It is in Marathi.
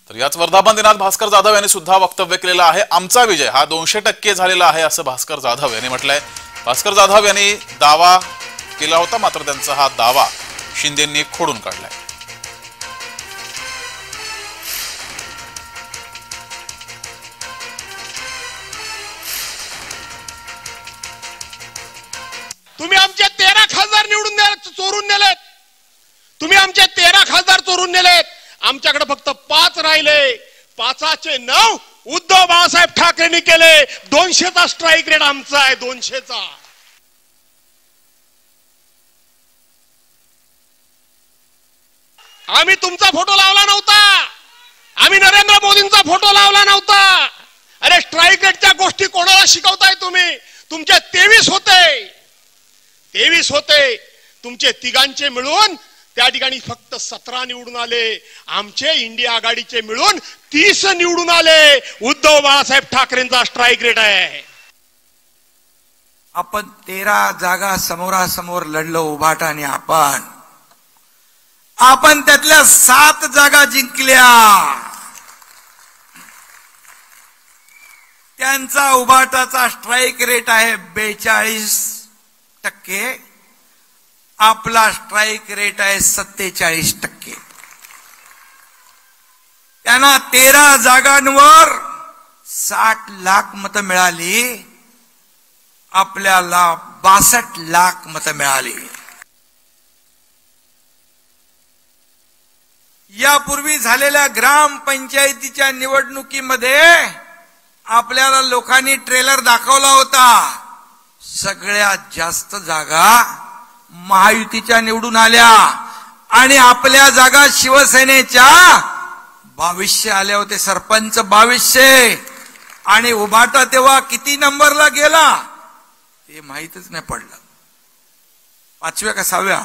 तर याच वर्धापन दिनात भास्कर जाधव यांनी सुद्धा वक्तव्य केलेलं आहे। आमचा विजय हा 200% झालेला आहे असं भास्कर जाधव यांनी म्हटलंय। भास्कर जाधव यांनी दावा केला होता, मात्र त्यांचा हा दावा शिंदेंनी खोडून काढलाय। तुम्ही आमचे 13 खासदार निवडून चोरून नेलेत, तुम्ही आमचे 13 खासदार चोरून नेलेत। आमच्याकडे फक्त 5 राहिले, 5चे 9 उद्धव बाळासाहेब ठाकरेंनी केले। 200चा स्ट्राईक रेट आमचा आहे, 200चा। आम्ही तुमचा फोटो लावला नव्हता, आम्ही नरेंद्र मोदींचा फोटो लावला नव्हता। अरे स्ट्राईक रेटच्या गोष्टी कोणाला शिकवताय तुम्ही? तुमचे 23 होते, तुमचे तिघांचे मिळून त्या ठिकाणी फक्त 17 निवडून आले। आमचे इंडिया आघाडीचे मिळून 30 निवडून आले। उद्धव बाळासाहेब ठाकरेंचा स्ट्राईक रेट आहे। आपण 13 जागा समोरासमोर लढलो उभाटा आणि आपण त्यातल्या 7 जागा जिंकल्या। त्यांचा उभाटाचा स्ट्राईक रेट आहे 42%, आपला स्ट्राईक रेट आहे 47%। त्यांना 13 जागांवर 60 लाख मतं मिळाली, आपल्याला 62 लाख मतं मिळाली। यापूर्वी झालेल्या ग्रामपंचायतीच्या निवडणुकीमध्ये आपल्याला लोकांनी ट्रेलर दाखवला होता। सगळ्यात जास्त जागा महायुतीच्या निवडून आल्या आणि आपल्या जागा शिवसेनेच्या 2200 आल्या होते, सरपंच 2200। आणि उभाटा तेव्हा किती नंबरला गेला ते माहितच नाही पडलं, 5व्या का 6व्या।